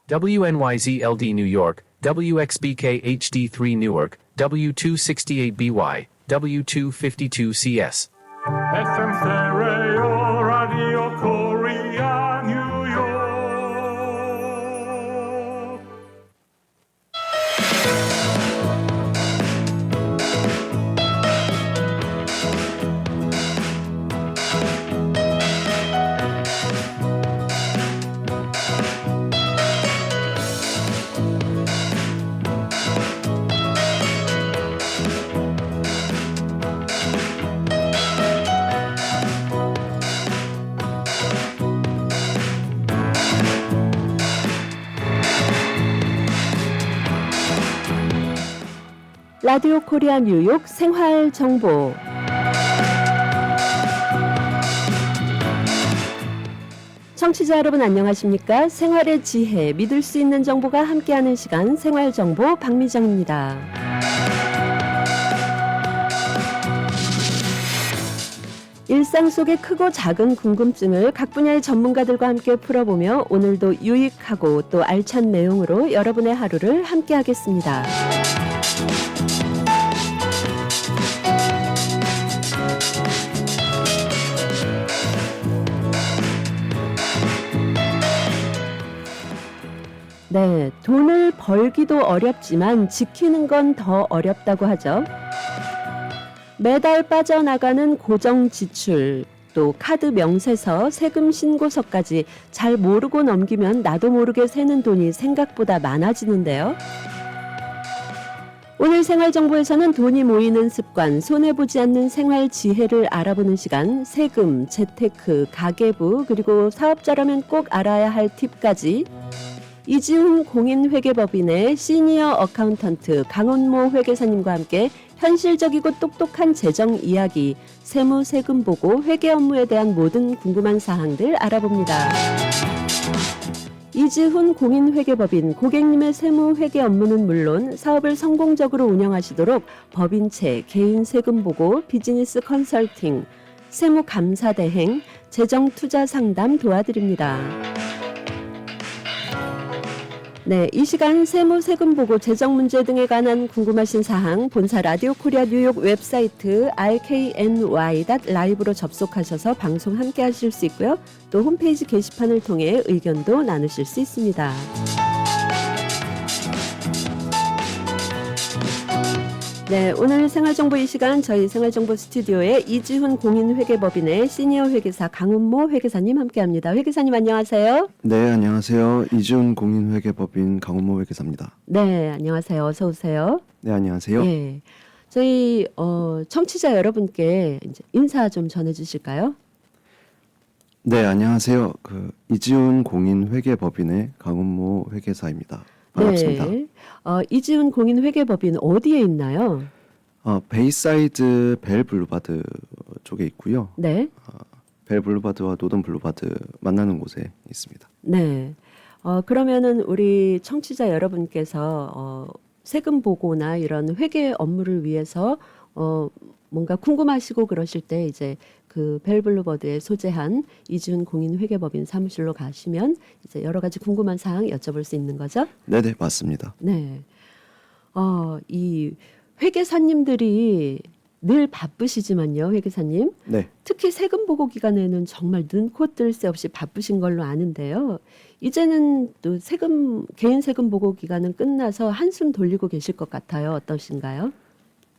WNYZ-LD New York, WXBK HD3 Newark, W268BY, W252CS. FM stereo radio Korea New York. 라디오 코리아 뉴욕 생활 정보. 청취자 여러분 안녕하십니까? 생활의 지혜, 믿을 수 있는 정보가 함께하는 시간 생활 정보 박미정입니다. 일상 속의 크고 작은 궁금증을 각 분야의 전문가들과 함께 풀어보며 오늘도 유익하고 또 알찬 내용으로 여러분의 하루를 함께하겠습니다. 네, 돈을 벌기도 어렵지만 지키는 건 더 어렵다고 하죠. 매달 빠져나가는 고정 지출, 또 카드 명세서, 세금 신고서까지 잘 모르고 넘기면 나도 모르게 새는 돈이 생각보다 많아지는데요. 오늘 생활정보에서는 돈이 모이는 습관, 손해보지 않는 생활 지혜를 알아보는 시간, 세금, 재테크, 가계부, 그리고 사업자라면 꼭 알아야 할 팁까지 이지훈 공인회계법인의 시니어 어카운턴트 강원모 회계사님과 함께 현실적이고 똑똑한 재정 이야기, 세무 세금 보고 회계 업무에 대한 모든 궁금한 사항들 알아봅니다. 이지훈 공인회계법인 고객님의 세무 회계 업무는 물론 사업을 성공적으로 운영하시도록 법인채, 개인 세금 보고, 비즈니스 컨설팅, 세무 감사 대행, 재정 투자 상담 도와드립니다. 네, 이 시간 세무 세금 보고 재정 문제 등에 관한 궁금하신 사항 본사 라디오 코리아 뉴욕 웹사이트 rkny.live로 접속하셔서 방송 함께 하실 수 있고요. 또 홈페이지 게시판을 통해 의견도 나누실 수 있습니다. 네, 오늘 생활정보 이 시간 저희 생활정보 스튜디오에 이지훈 공인회계법인의 시니어 회계사 강은모 회계사님 함께합니다. 회계사님 안녕하세요. 네, 안녕하세요. 이지훈 공인회계법인 강은모 회계사입니다. 네, 안녕하세요. 어서 오세요. 네, 안녕하세요. 네, 저희 청취자 여러분께 이제 인사 좀 전해주실까요? 네, 안녕하세요. 이지훈 공인회계법인의 강은모 회계사입니다. 반갑습니다. 네, 이지훈 공인회계법인 어디에 있나요? 베이사이드 벨 블루바드 쪽에 있고요. 네, 벨 블루바드와 노던 블루바드 만나는 곳에 있습니다. 네. 그러면은 우리 청취자 여러분께서 세금 보고나 이런 회계 업무를 위해서 뭔가 궁금하시고 그러실 때 이제 그 벨블루버드에 소재한 이지훈 공인회계법인 사무실로 가시면 이제 여러 가지 궁금한 사항 여쭤볼 수 있는 거죠? 네, 맞습니다. 네. 이 회계사님들이 늘 바쁘시지만요, 회계사님. 네, 특히 세금 보고 기간에는 정말 눈코 뜰 새 없이 바쁘신 걸로 아는데요. 이제는 또 개인 세금 보고 기간은 끝나서 한숨 돌리고 계실 것 같아요. 어떠신가요?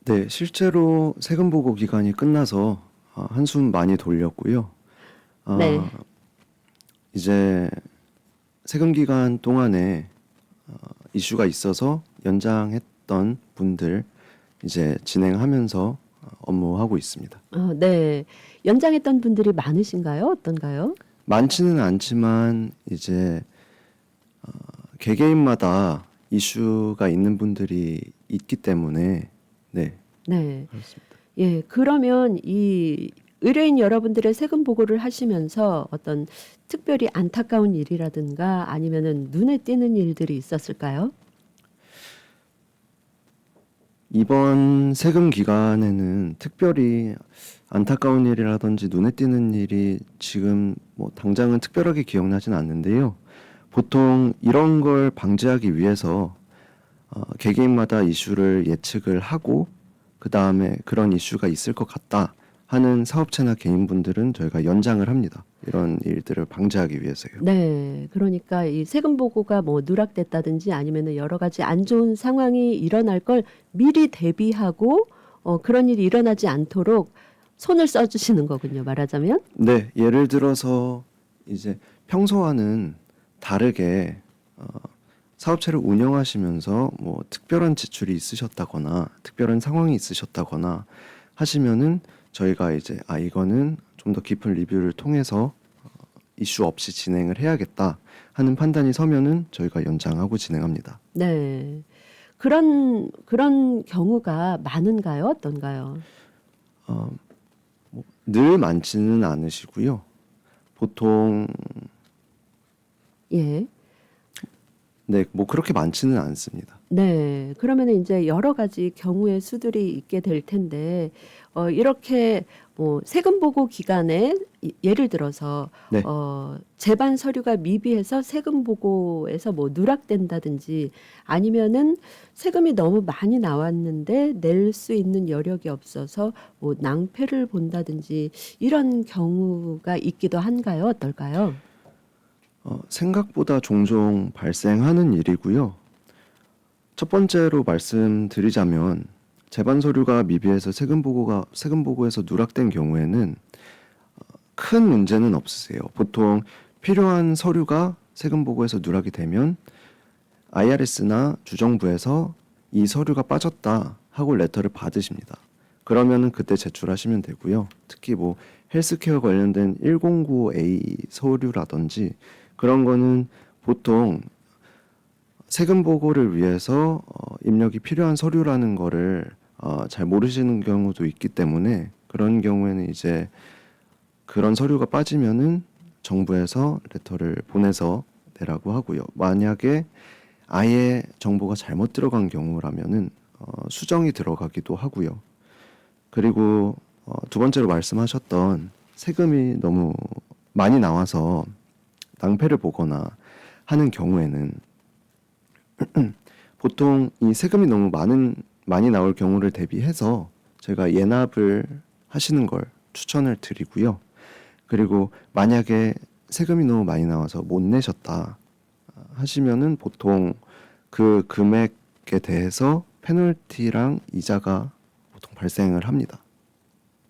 네, 실제로 세금 보고 기간이 끝나서 한숨 많이 돌렸고요. 네. 이제 세금 기간 동안에 이슈가 있어서 연장했던 분들 이제 진행하면서 업무하고 있습니다. 네. 연장했던 분들이 많으신가요? 어떤가요? 많지는 않지만 이제 개개인마다 이슈가 있는 분들이 있기 때문에 네, 네. 그렇습니다. 예, 그러면 이 의뢰인 여러분들의 세금 보고를 하시면서 어떤 특별히 안타까운 일이라든가 아니면은 눈에 띄는 일들이 있었을까요? 이번 세금 기간에는 특별히 안타까운 일이라든지 눈에 띄는 일이 지금 뭐 당장은 특별하게 기억나진 않는데요. 보통 이런 걸 방지하기 위해서 개개인마다 이슈를 예측을 하고 그 다음에 그런 이슈가 있을 것 같다 하는 사업체나 개인분들은 저희가 연장을 합니다. 이런 일들을 방지하기 위해서요. 네, 그러니까 이 세금 보고가 뭐 누락됐다든지 아니면은 여러 가지 안 좋은 상황이 일어날 걸 미리 대비하고 그런 일이 일어나지 않도록 손을 써주시는 거군요. 말하자면. 네, 예를 들어서 이제 평소와는 다르게 사업체를 운영하시면서 뭐 특별한 지출이 있으셨다거나 특별한 상황이 있으셨다거나 하시면은 저희가 이제 이거는 좀 더 깊은 리뷰를 통해서 이슈 없이 진행을 해야겠다 하는 판단이 서면은 저희가 연장하고 진행합니다. 네, 그런 경우가 많은가요? 어떤가요? 늘 많지는 않으시고요. 보통 예. 네, 뭐 그렇게 많지는 않습니다. 네, 그러면은 이제 여러 가지 경우의 수들이 있게 될 텐데, 이렇게 뭐 세금 보고 기간에 예를 들어서 네. 재반 서류가 미비해서 세금 보고에서 뭐 누락된다든지 아니면은 세금이 너무 많이 나왔는데 낼 수 있는 여력이 없어서 뭐 낭패를 본다든지 이런 경우가 있기도 한가요? 어떨까요? 생각보다 종종 발생하는 일이고요. 첫 번째로 말씀드리자면 재반 서류가 미비해서 세금 보고에서 누락된 경우에는 큰 문제는 없으세요. 보통 필요한 서류가 세금 보고에서 누락이 되면 IRS나 주정부에서 이 서류가 빠졌다 하고 레터를 받으십니다. 그러면은 그때 제출하시면 되고요. 특히 뭐 헬스케어 관련된 109A 서류라든지 그런 거는 보통 세금 보고를 위해서 입력이 필요한 서류라는 거를 잘 모르시는 경우도 있기 때문에 그런 경우에는 이제 그런 서류가 빠지면은 정부에서 레터를 보내서 내라고 하고요. 만약에 아예 정보가 잘못 들어간 경우라면은 수정이 들어가기도 하고요. 그리고 두 번째로 말씀하셨던 세금이 너무 많이 나와서 낭패를 보거나 하는 경우에는 보통 이 세금이 너무 많이 나올 경우를 대비해서 제가 예납을 하시는 걸 추천을 드리고요. 그리고 만약에 세금이 너무 많이 나와서 못 내셨다 하시면은 보통 그 금액에 대해서 페널티랑 이자가 보통 발생을 합니다.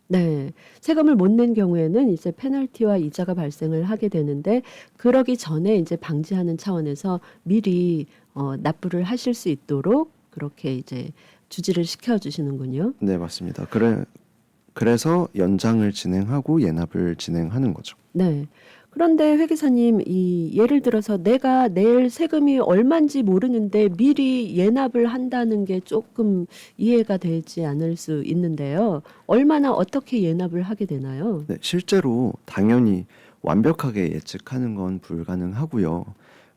네, 세금을 못 낸 경우에는 이제 페널티와 이자가 발생을 하게 되는데 그러기 전에 이제 방지하는 차원에서 미리 납부를 하실 수 있도록 그렇게 이제 주지를 시켜 주시는군요. 네, 맞습니다. 그래서 연장을 진행하고 예납을 진행하는 거죠. 네. 그런데 회계사님, 예를 들어서 내가 낼 세금이 얼마인지 모르는데 미리 예납을 한다는 게 조금 이해가 되지 않을 수 있는데요. 얼마나 어떻게 예납을 하게 되나요? 네, 실제로 당연히 완벽하게 예측하는 건 불가능하고요.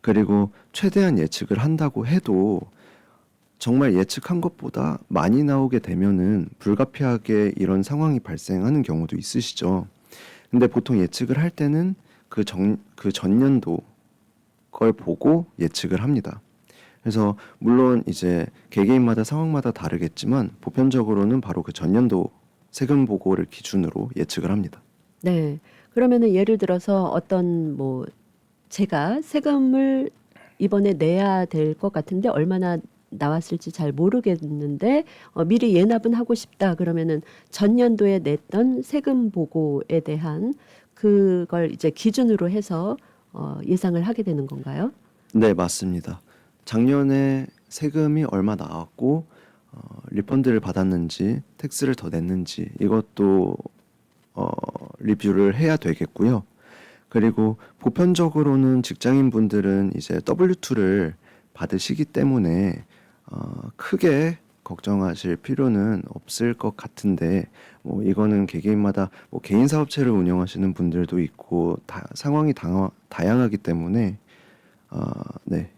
그리고 최대한 예측을 한다고 해도 정말 예측한 것보다 많이 나오게 되면은 불가피하게 이런 상황이 발생하는 경우도 있으시죠. 근데 보통 예측을 할 때는 그 전년도 걸 보고 예측을 합니다. 그래서 물론 이제 개개인마다 상황마다 다르겠지만 보편적으로는 바로 그 전년도 세금 보고를 기준으로 예측을 합니다. 네. 그러면은 예를 들어서 어떤 뭐 제가 세금을 이번에 내야 될 것 같은데 얼마나 나왔을지 잘 모르겠는데 미리 예납은 하고 싶다 그러면은 전년도에 냈던 세금 보고에 대한 그걸 이제 기준으로 해서 예상을 하게 되는 건가요? 네, 맞습니다. 작년에 세금이 얼마 나왔고 리펀드를 받았는지 텍스를 더 냈는지 이것도 리뷰를 해야 되겠고요. 그리고 보편적으로는 직장인분들은 이제 W2를 받으시기 때문에 크게 걱정하실 필요는 없을 것 같은데 뭐 이거는 개개인마다 뭐 개인 사업체를 운영하시는 분들도 있고 상황이 다양하기 때문에 네,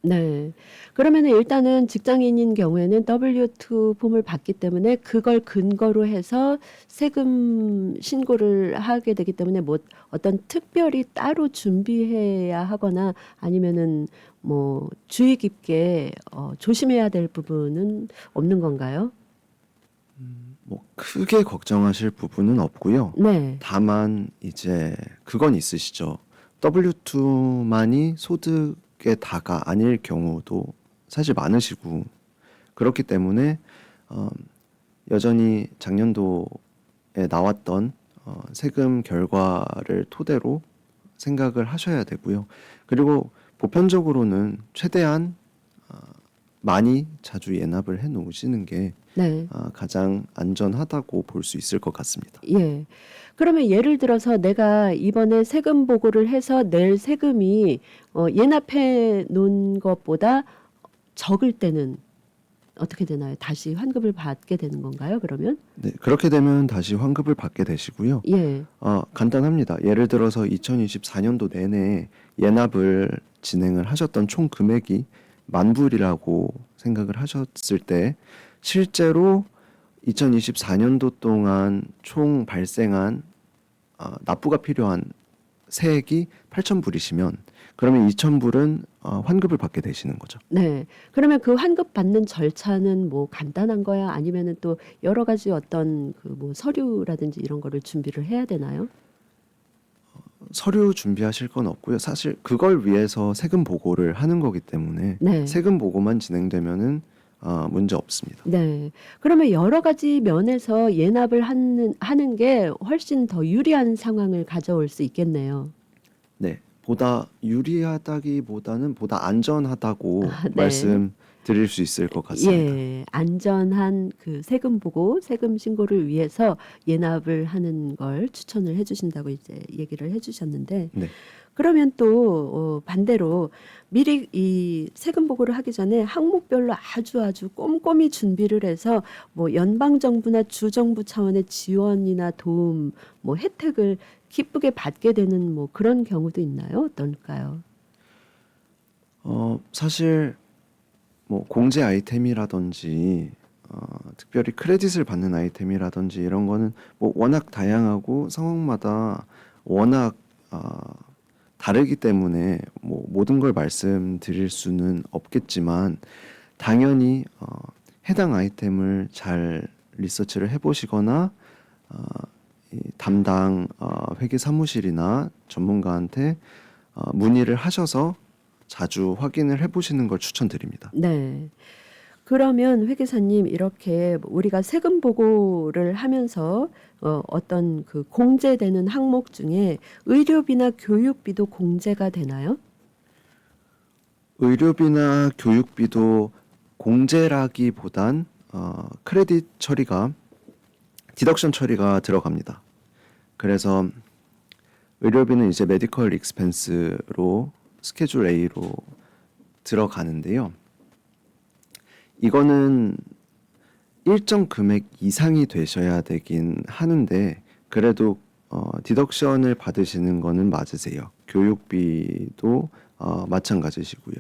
네. 그러면은 일단은 직장인인 경우에는 W2 폼을 받기 때문에 그걸 근거로 해서 세금 신고를 하게 되기 때문에 뭐 어떤 특별히 따로 준비해야 하거나 아니면은 뭐 주의 깊게 조심해야 될 부분은 없는 건가요? 뭐 크게 걱정하실 부분은 없고요. 네. 다만 이제 그건 있으시죠. W2만이 소득의 다가 아닐 경우도 사실 많으시고 그렇기 때문에 여전히 작년도에 나왔던 세금 결과를 토대로 생각을 하셔야 되고요. 그리고 보편적으로는 최대한 많이 자주 예납을 해 놓으시는 게 네. 가장 안전하다고 볼 수 있을 것 같습니다. 예. 그러면 예를 들어서 내가 이번에 세금 보고를 해서 낼 세금이 예납해 놓은 것보다 적을 때는 어떻게 되나요? 다시 환급을 받게 되는 건가요? 그러면? 네, 그렇게 되면 다시 환급을 받게 되시고요. 예. 간단합니다. 예를 들어서 2024년도 내내 예납을 진행을 하셨던 총 금액이 10,000불이라고 생각을 하셨을 때 실제로 2024년도 동안 총 발생한 납부가 필요한 세액이 8,000불이시면 그러면 2,000불은 환급을 받게 되시는 거죠. 네. 그러면 그 환급 받는 절차는 뭐 간단한 거야? 아니면은 또 여러 가지 어떤 그 뭐 서류라든지 이런 거를 준비를 해야 되나요? 서류 준비하실 건 없고요. 사실 그걸 위해서 세금 보고를 하는 거기 때문에 네. 세금 보고만 진행되면은 문제 없습니다. 네. 그러면 여러 가지 면에서 예납을 하는 게 훨씬 더 유리한 상황을 가져올 수 있겠네요. 네, 보다 유리하다기보다는 보다 안전하다고 네. 말씀드릴 수 있을 것 같습니다. 예, 안전한 그 세금 보고 세금 신고를 위해서 예납을 하는 걸 추천을 해주신다고 이제 얘기를 해주셨는데, 네. 그러면 또 반대로 미리 이 세금 보고를 하기 전에 항목별로 아주 꼼꼼히 준비를 해서 뭐 연방 정부나 주 정부 차원의 지원이나 도움, 뭐 혜택을 기쁘게 받게 되는 뭐 그런 경우도 있나요? 어떨까요? 사실 뭐 공제 아이템이라든지 특별히 크레딧을 받는 아이템이라든지 이런 거는 뭐 워낙 다양하고 상황마다 워낙 다르기 때문에 뭐 모든 걸 말씀드릴 수는 없겠지만 당연히 해당 아이템을 잘 리서치를 해보시거나 이 담당 회계 사무실이나 전문가한테 문의를 하셔서 자주 확인을 해보시는 걸 추천드립니다. 네. 그러면 회계사님 이렇게 우리가 세금 보고를 하면서 어떤 그 공제되는 항목 중에 의료비나 교육비도 공제가 되나요? 의료비나 교육비도 공제라기보단 크레딧 처리가 디덕션 처리가 들어갑니다. 그래서 의료비는 이제 메디컬 익스펜스로 스케줄 A로 들어가는데요. 이거는 일정 금액 이상이 되셔야 되긴 하는데 그래도 디덕션을 받으시는 거는 맞으세요. 교육비도 마찬가지시고요.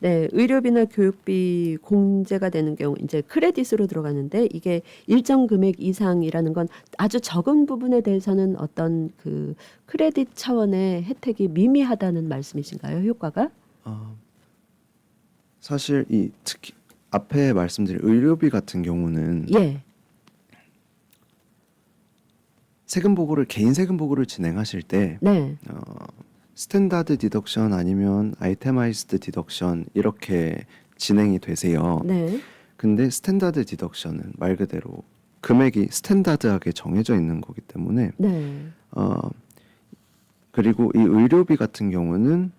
네, 의료비나 교육비 공제가 되는 경우 이제 크레딧으로 들어가는데 이게 일정 금액 이상이라는 건 아주 적은 부분에 대해서는 어떤 그 크레딧 차원의 혜택이 미미하다는 말씀이신가요? 효과가? 사실 이 특히 앞에 말씀드린 의료비 같은 경우는 예. 세금 보고를 개인 세금 보고를 진행하실 때 네. 스탠다드 디덕션 아니면 아이테마이즈드 디덕션 이렇게 진행이 되세요. 네. 근데 스탠다드 디덕션은 말 그대로 금액이 스탠다드하게 정해져 있는 거기 때문에 네. 그리고 이 의료비 같은 경우는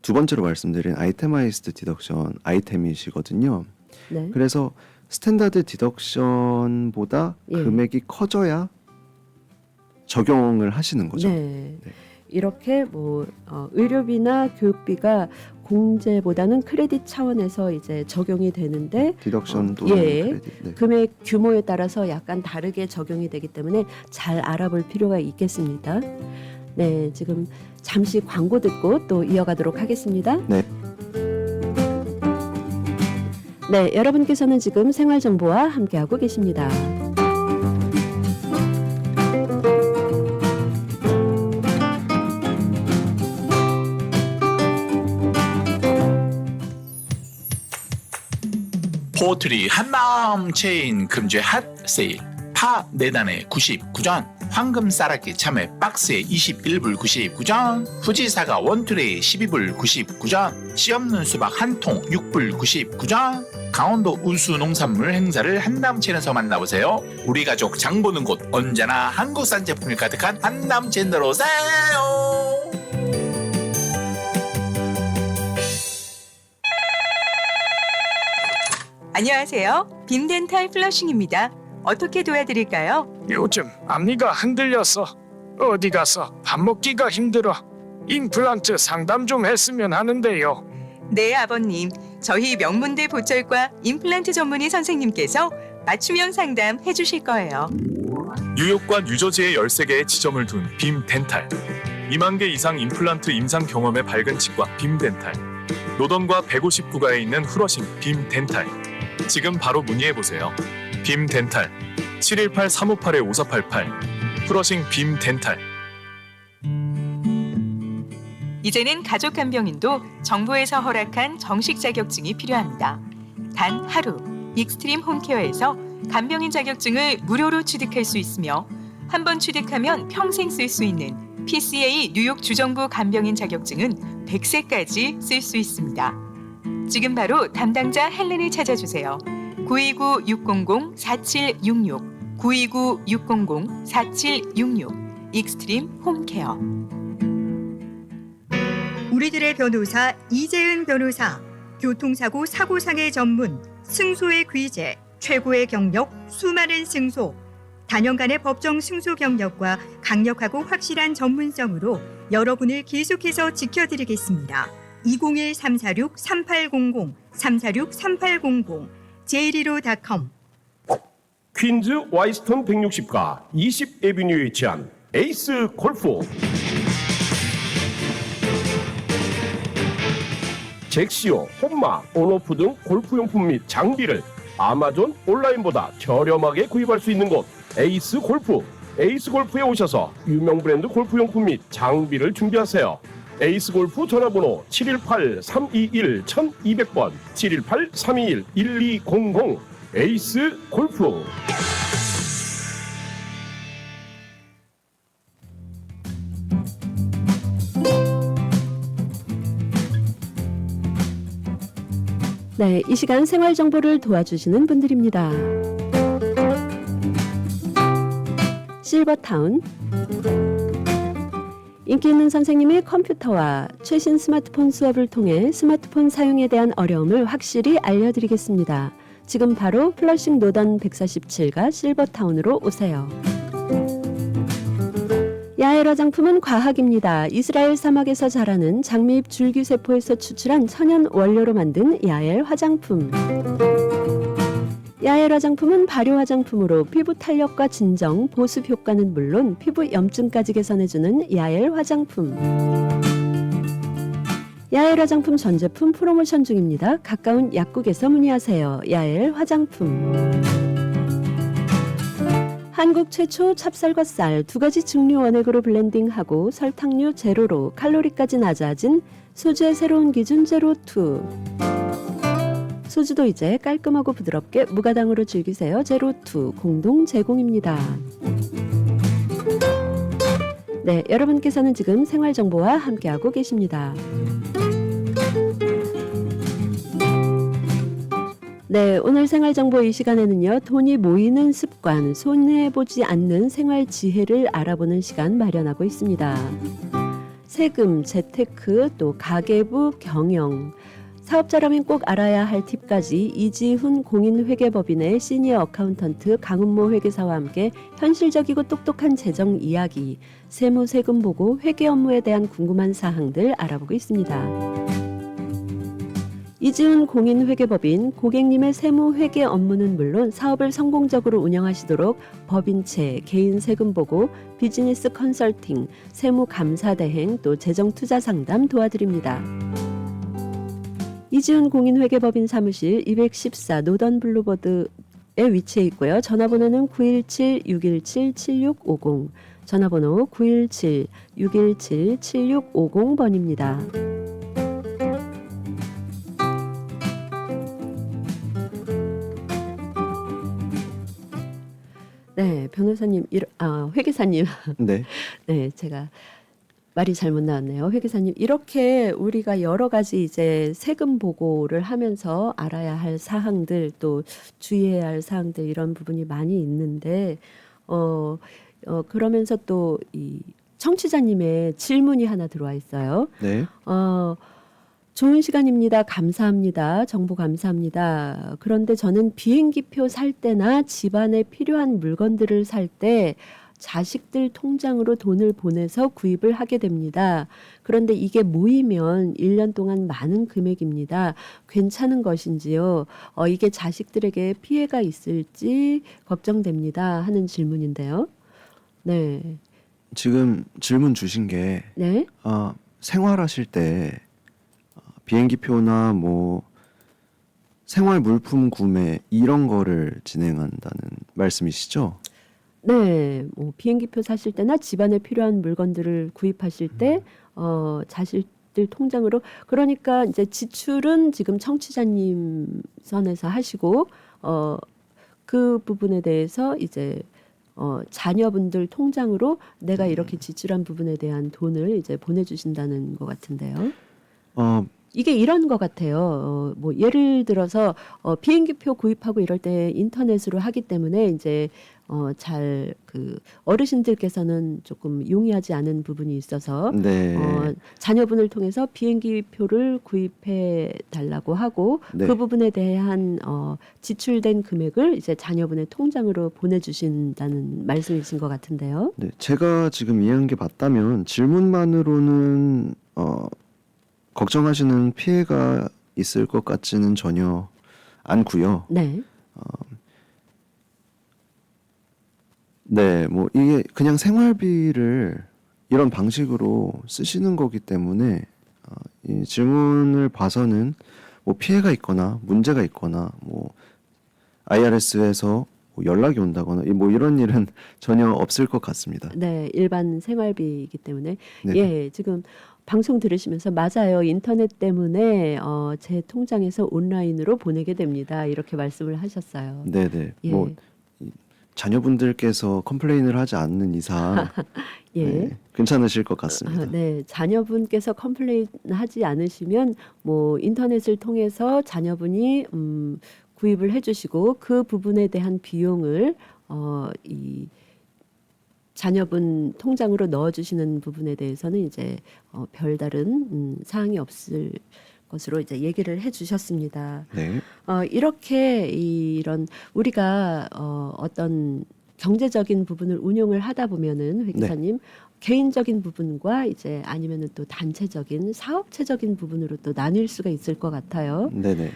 두 번째로 말씀드린 아이테마이즈드 디덕션 아이템이시거든요. 네. 그래서 스탠다드 디덕션보다 예. 금액이 커져야 적용을 하시는 거죠. 네. 네. 이렇게 뭐 의료비나 교육비가 공제보다는 크레딧 차원에서 이제 적용이 되는데 디덕션 또는 예. 크레딧. 네. 금액 규모에 따라서 약간 다르게 적용이 되기 때문에 잘 알아볼 필요가 있겠습니다. 네, 지금 잠시 광고 듣고 또 이어가도록 하겠습니다. 네. 네, 여러분께서는 지금 생활정보와 함께하고 계십니다. 포트리 한마음 체인 금주의 핫 세일. 파 4단에 99전, 황금 쌀아기 참외 박스에 21불 99전, 후지사과 원트레이 12불 99전, 씨 없는 수박 한 통 6불 99전. 강원도 우수 농산물 행사를 한남체인에서 만나보세요. 우리 가족 장 보는 곳 언제나 한국산 제품이 가득한 한남체인으로 오세요. 안녕하세요. 빔덴탈 플러싱입니다. 어떻게 도와드릴까요? 요즘 앞니가 흔들려서 어디 가서 밥 먹기가 힘들어 임플란트 상담 좀 했으면 하는데요. 네, 아버님. 저희 명문대 보철과 임플란트 전문의 선생님께서 맞춤형 상담 해주실 거예요. 뉴욕과 뉴저지에 13개의 지점을 둔 빔덴탈. 2만 개 이상 임플란트 임상 경험의 밝은 치과 빔덴탈. 노던과 159가에 있는 후러싱 빔덴탈. 지금 바로 문의해보세요. 빔덴탈 718-358-5488 후러싱 빔덴탈. 이제는 가족 간병인도 정부에서 허락한 정식 자격증이 필요합니다. 단 하루 익스트림 홈케어에서 간병인 자격증을 무료로 취득할 수 있으며 한 번 취득하면 평생 쓸 수 있는 PCA 뉴욕 주정부 간병인 자격증은 100세까지 쓸 수 있습니다. 지금 바로 담당자 헬렌을 찾아주세요. 929-600-4766 929-600-4766 익스트림 홈케어. 우리들의 변호사 이재은 변호사, 교통사고 사고상해 전문, 승소의 귀재, 최고의 경력, 수많은 승소, 다년간의 법정 승소 경력과 강력하고 확실한 전문성으로 여러분을 계속해서 지켜드리겠습니다. 201-346-3800, 346-3800, j115.com. 퀸즈 와이스턴 160가 20 에비뉴에 위치한 에이스 골프. 잭시오, 홈마, 온오프 등 골프용품 및 장비를 아마존 온라인보다 저렴하게 구입할 수 있는 곳 에이스 골프. 에이스 골프에 오셔서 유명 브랜드 골프용품 및 장비를 준비하세요. 에이스 골프 전화번호 718-321-1200번 718-321-1200 에이스 골프. 네, 이 시간 생활 정보를 도와주시는 분들입니다. 실버타운. 인기 있는 선생님이 컴퓨터와 최신 스마트폰 수업을 통해 스마트폰 사용에 대한 어려움을 확실히 알려드리겠습니다. 지금 바로 플러싱 노던 147가 실버타운으로 오세요. 야엘 화장품은 과학입니다. 이스라엘 사막에서 자라는 장미잎 줄기세포에서 추출한 천연 원료로 만든 야엘 화장품. 야엘 화장품은 발효 화장품으로 피부 탄력과 진정, 보습 효과는 물론 피부 염증까지 개선해주는 야엘 화장품. 야엘 화장품 전 제품 프로모션 중입니다. 가까운 약국에서 문의하세요. 야엘 화장품. 한국 최초 찹쌀과 쌀 2가지 증류 원액으로 블렌딩하고 설탕류 제로로 칼로리까지 낮아진 소주의 새로운 기준 제로2. 소주도 이제 깔끔하고 부드럽게 무가당으로 즐기세요. 제로2 공동 제공입니다. 네, 여러분께서는 지금 생활정보와 함께하고 계십니다. 네, 오늘 생활정보 이 시간에는요. 돈이 모이는 습관, 손해보지 않는 생활 지혜를 알아보는 시간 마련하고 있습니다. 세금, 재테크, 또 가계부, 경영, 사업자라면 꼭 알아야 할 팁까지 이지훈 공인회계법인의 시니어 어카운턴트 강은모 회계사와 함께 현실적이고 똑똑한 재정 이야기, 세무 세금 보고 회계 업무에 대한 궁금한 사항들 알아보고 있습니다. 이지훈 공인회계법인 고객님의 세무 회계 업무는 물론 사업을 성공적으로 운영하시도록 법인채, 개인 세금 보고, 비즈니스 컨설팅, 세무 감사 대행, 또 재정 투자 상담 도와드립니다. 이지훈 공인회계법인 사무실 214 노던 블루버드에 위치해 있고요. 전화번호는 917-617-7650, 전화번호 917-617-7650번입니다. 네, 변호사님, 회계사님. 네. 네, 제가 말이 잘못 나왔네요. 회계사님, 이렇게 우리가 여러 가지 이제 세금 보고를 하면서 알아야 할 사항들, 또 주의해야 할 사항들, 이런 부분이 많이 있는데, 그러면서 또 이 청취자님의 질문이 하나 들어와 있어요. 네. 좋은 시간입니다. 감사합니다. 정보 감사합니다. 그런데 저는 비행기표 살 때나 집안에 필요한 물건들을 살 때 자식들 통장으로 돈을 보내서 구입을 하게 됩니다. 그런데 이게 모이면 1년 동안 많은 금액입니다. 괜찮은 것인지요? 이게 자식들에게 피해가 있을지 걱정됩니다. 하는 질문인데요. 네. 지금 질문 주신 게 네. 생활하실 때 비행기표나 뭐 생활 물품 구매 이런 거를 진행한다는 말씀이시죠? 네, 뭐 비행기표 사실 때나 집안에 필요한 물건들을 구입하실 때 자식들 통장으로, 그러니까 이제 지출은 지금 청취자님 선에서 하시고 그 부분에 대해서 이제 자녀분들 통장으로 내가 이렇게 지출한 부분에 대한 돈을 이제 보내주신다는 것 같은데요. 이게 이런 것 같아요. 뭐 예를 들어서 비행기표 구입하고 이럴 때 인터넷으로 하기 때문에 이제 잘 그 어르신들께서는 조금 용이하지 않은 부분이 있어서 네. 자녀분을 통해서 비행기표를 구입해 달라고 하고 네. 그 부분에 대한 지출된 금액을 이제 자녀분의 통장으로 보내주신다는 말씀이신 것 같은데요. 네, 제가 지금 이해한 게 맞다면 질문만으로는 걱정하시는 피해가 있을 것 같지는 전혀 않고요. 네. 네, 뭐 이게 그냥 생활비를 이런 방식으로 쓰시는 거기 때문에 이 질문을 봐서는 뭐 피해가 있거나 문제가 있거나 뭐 IRS에서 뭐 연락이 온다거나 뭐 이런 일은 전혀 없을 것 같습니다. 네, 일반 생활비이기 때문에 네. 예, 지금 방송 들으시면서 맞아요. 인터넷 때문에 제 통장에서 온라인으로 보내게 됩니다. 이렇게 말씀을 하셨어요. 네네. 예. 뭐 자녀분들께서 컴플레인을 하지 않는 이상 예. 네, 괜찮으실 것 같습니다. 네, 자녀분께서 컴플레인 하지 않으시면 뭐 인터넷을 통해서 자녀분이 구입을 해주시고 그 부분에 대한 비용을 이 자녀분 통장으로 넣어주시는 부분에 대해서는 이제 별다른 사항이 없을 것으로 이제 얘기를 해주셨습니다. 네. 이렇게 이런 우리가 어떤 경제적인 부분을 운용을 하다 보면은 회계사님 개인적인 부분과 이제 아니면은 또 단체적인 사업체적인 부분으로 또 나뉠 수가 있을 것 같아요. 네네.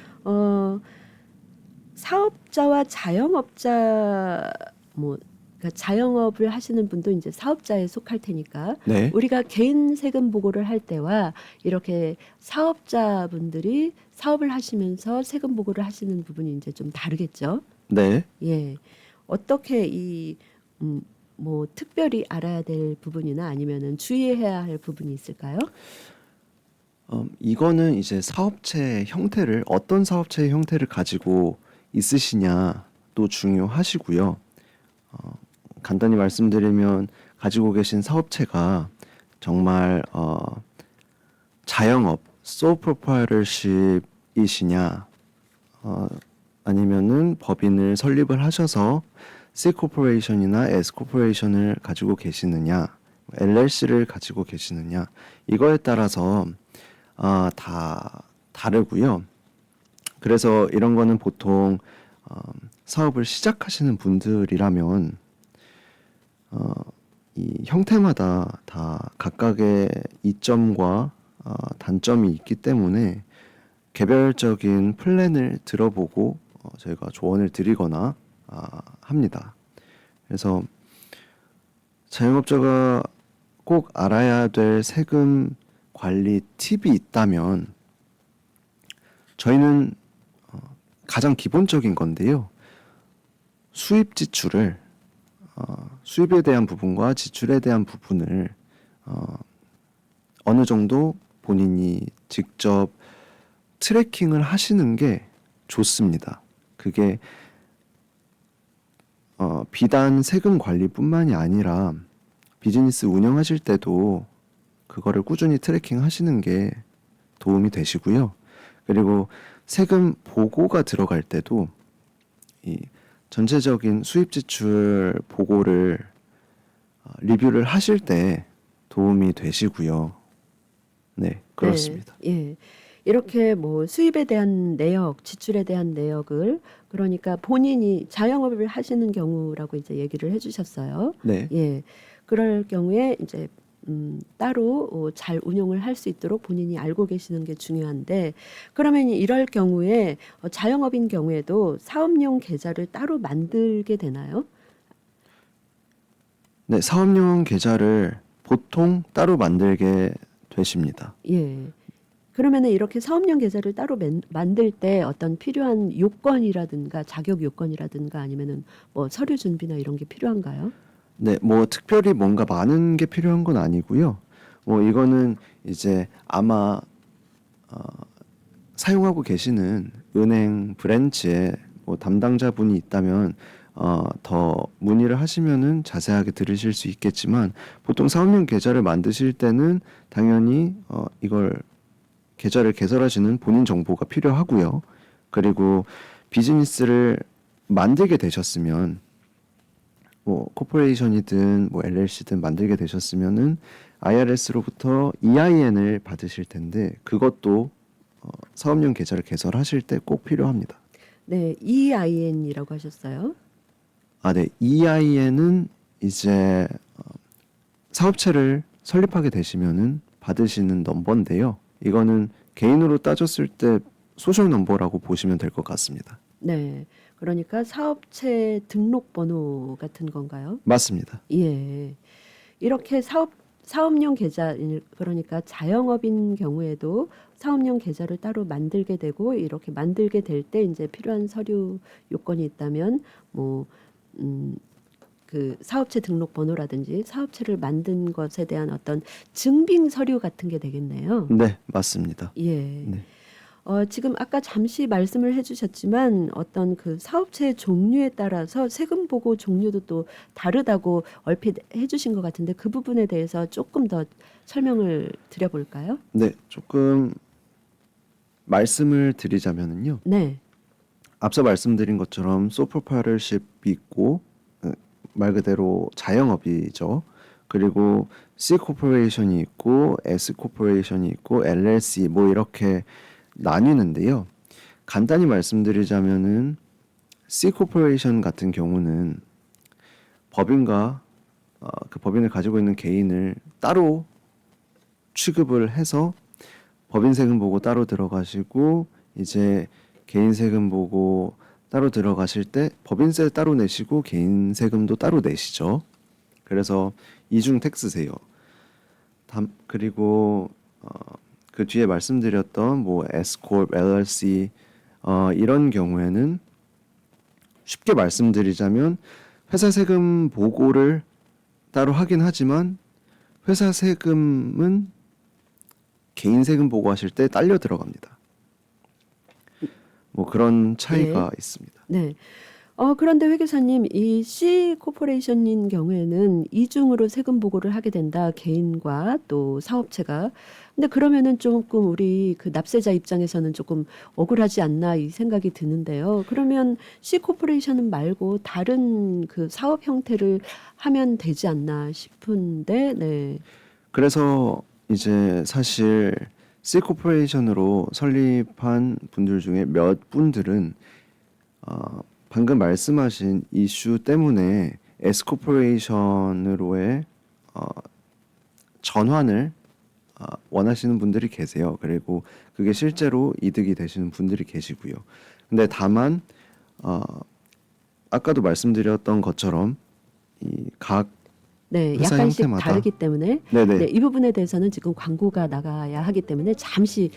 사업자와 자영업자 뭐 그러니까 자영업을 하시는 분도 이제 사업자에 속할 테니까 네. 우리가 개인 세금 보고를 할 때와 이렇게 사업자분들이 사업을 하시면서 세금 보고를 하시는 부분이 이제 좀 다르겠죠. 네. 예. 어떻게 이 뭐 특별히 알아야 될 부분이나 아니면은 주의해야 할 부분이 있을까요? 이거는 이제 사업체 형태를 어떤 사업체의 형태를 가지고 있으시냐도 중요하시고요. 간단히 말씀드리면 가지고 계신 사업체가 정말 자영업, sole proprietorship이시냐, 아니면은 법인을 설립을 하셔서 C corporation이나 S corporation을 가지고 계시느냐, LLC를 가지고 계시느냐, 이거에 따라서 다 다르고요. 그래서 이런 거는 보통 사업을 시작하시는 분들이라면 이 형태마다 다 각각의 이점과 단점이 있기 때문에 개별적인 플랜을 들어보고 저희가 조언을 드리거나 합니다. 그래서 자영업자가 꼭 알아야 될 세금 관리 팁이 있다면 저희는 가장 기본적인 건데요. 수입 지출을 수입에 대한 부분과 지출에 대한 부분을 어느 정도 본인이 직접 트래킹을 하시는 게 좋습니다. 그게 비단 세금 관리뿐만이 아니라 비즈니스 운영하실 때도 그거를 꾸준히 트래킹 하시는 게 도움이 되시고요. 그리고 세금 보고가 들어갈 때도 이 전체적인 수입 지출 보고를 리뷰를 하실 때 도움이 되시고요. 네, 그렇습니다. 네, 예. 이렇게 뭐 수입에 대한 내역, 지출에 대한 내역을 그러니까 본인이 자영업을 하시는 경우라고 이제 얘기를 해주셨어요. 네. 예. 그럴 경우에 이제 따로 잘 운영을 할 수 있도록 본인이 알고 계시는 게 중요한데 그러면 이럴 경우에 자영업인 경우에도 사업용 계좌를 따로 만들게 되나요? 네, 사업용 계좌를 보통 따로 만들게 되십니다. 예. 그러면은 이렇게 사업용 계좌를 따로 만들 때 어떤 필요한 요건이라든가 자격 요건이라든가 아니면은 뭐 서류 준비나 이런 게 필요한가요? 네, 뭐 특별히 뭔가 많은 게 필요한 건 아니고요. 뭐 이거는 이제 아마 사용하고 계시는 은행 브랜치에 뭐 담당자분이 있다면 더 문의를 하시면은 자세하게 들으실 수 있겠지만 보통 사업용 계좌를 만드실 때는 당연히 이걸 계좌를 개설하시는 본인 정보가 필요하고요. 그리고 비즈니스를 만들게 되셨으면 뭐 코퍼레이션이든 뭐 LLC든 만들게 되셨으면은 IRS로부터 EIN을 받으실 텐데 그것도 사업용 계좌를 개설하실 때 꼭 필요합니다. 네, EIN이라고 하셨어요. 네, EIN은 이제 사업체를 설립하게 되시면은 받으시는 넘버인데요. 이거는 개인으로 따졌을 때 소셜 넘버라고 보시면 될 것 같습니다. 네. 그러니까 사업체 등록번호 같은 건가요? 맞습니다. 예. 이렇게 사업용 계좌 그러니까 자영업인 경우에도 사업용 계좌를 따로 만들게 되고 이렇게 만들게 될 때 이제 필요한 서류 요건이 있다면 뭐 그 사업체 등록번호라든지 사업체를 만든 것에 대한 어떤 증빙 서류 같은 게 되겠네요. 네, 맞습니다. 예. 네. 지금 아까 잠시 말씀을 해주셨지만 어떤 그 사업체의 종류에 따라서 세금 보고 종류도 또 다르다고 얼핏 해주신 것 같은데 그 부분에 대해서 조금 더 설명을 드려볼까요? 네, 조금 말씀을 드리자면은요. 네, 앞서 말씀드린 것처럼 소프로파이터십이 있고 말 그대로 자영업이죠. 그리고 C 코퍼레이션이 있고 S 코퍼레이션이 있고 LLC 뭐 이렇게 나뉘는데요. 간단히 말씀드리자면은 C 코퍼레이션 같은 경우는 법인과 그 법인을 가지고 있는 개인을 따로 취급을 해서 법인 세금 보고 따로 들어가시고 이제 개인 세금 보고 따로 들어가실 때 법인세 따로 내시고 개인 세금도 따로 내시죠. 그래서 이중 텍스세요. 그리고 그 뒤에 말씀드렸던 뭐 Scorp, LLC 이런 경우에는 쉽게 말씀드리자면 회사 세금 보고를 따로 하긴 하지만 회사 세금은 개인 세금 보고하실 때 딸려 들어갑니다. 뭐 그런 차이가 있습니다. 네. 그런데 회계사님, 이 C 코퍼레이션인 경우에는 이중으로 세금 보고를 하게 된다. 개인과 또 사업체가. 근데 그러면은 조금 우리 그 납세자 입장에서는 조금 억울하지 않나 이 생각이 드는데요. 그러면 C 코퍼레이션은 말고 다른 그 사업 형태를 하면 되지 않나 싶은데, 네. 그래서 이제 사실 C 코퍼레이션으로 설립한 분들 중에 몇 분들은 방금 말씀하신 이슈 때문에 S 코퍼레이션으로의 전환을 원하시는 분들이 계세요. 그리고 그게 실제로 이득이 되시는 분들이 계시고요. 근데 다만 아까도 말씀드렸던 것처럼 이 각 네, 회사 약간씩 형태마다 다르기 때문에 네네. 네, 이 부분에 대해서는 지금 광고가 나가야 하기 때문에 잠시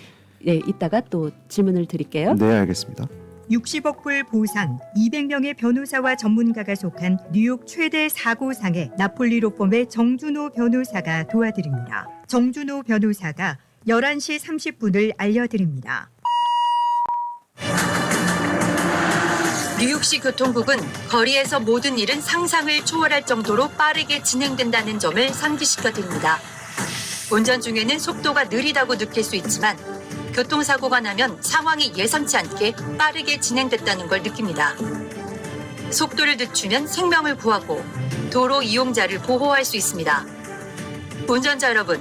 예, 이따가 또 질문을 드릴게요. 네, 알겠습니다. 60억 불 보상, 200명의 변호사와 전문가가 속한 뉴욕 최대 사고상에 나폴리 로펌의 정준호 변호사가 도와드립니다. 정준호 변호사가 11시 30분을 알려드립니다. 뉴욕시 교통국은 거리에서 모든 일은 상상을 초월할 정도로 빠르게 진행된다는 점을 상기시켜 드립니다. 운전 중에는 속도가 느리다고 느낄 수 있지만 교통사고가 나면 상황이 예상치 않게 빠르게 진행됐다는 걸 느낍니다. 속도를 늦추면 생명을 구하고 도로 이용자를 보호할 수 있습니다. 운전자 여러분,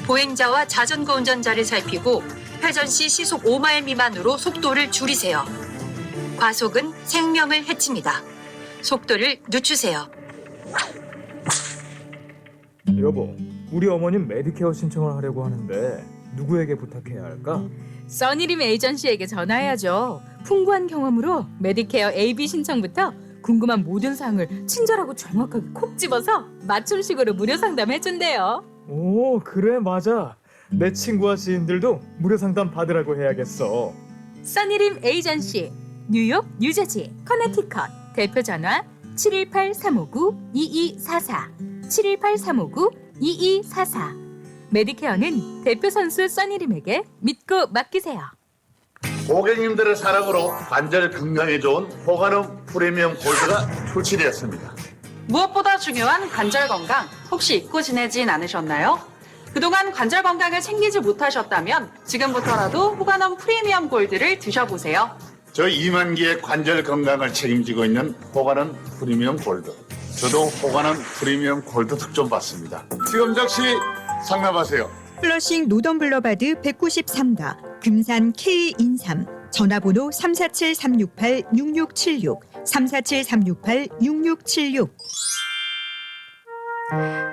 보행자와 자전거 운전자를 살피고 회전 시 시속 5마일 미만으로 속도를 줄이세요. 과속은 생명을 해칩니다. 속도를 늦추세요. 여보, 우리 어머님 메디케어 신청을 하려고 하는데 누구에게 부탁해야 할까? 써니림 에이전시에게 전화해야죠. 풍부한 경험으로 메디케어 AB 신청부터 궁금한 모든 사항을 친절하고 정확하게 콕 집어서 맞춤식으로 무료 상담해준대요. 오, 그래, 맞아. 내 친구와 지인들도 무료 상담 받으라고 해야겠어. 써니림 에이전시, 뉴욕, 뉴저지, 커네티컷. 대표 전화 718-359-2244, 718-359-2244. 메디케어는 대표 선수 써니림에게 믿고 맡기세요. 고객님들의 사랑으로 관절 건강에 좋은 호가놈 프리미엄 골드가 출시되었습니다. 무엇보다 중요한 관절 건강 혹시 잊고 지내진 않으셨나요? 그동안 관절 건강을 챙기지 못하셨다면 지금부터라도 호가놈 프리미엄 골드를 드셔보세요. 저희 2만 개의 관절 건강을 책임지고 있는 호가놈 프리미엄 골드. 저도 호가놈 프리미엄 골드 특좀 받습니다. 지금 즉시 상담하세요. 플러싱 노던블러바드 193가, 금산 K인삼, 전화번호 347-368-6676, 347-368-6676.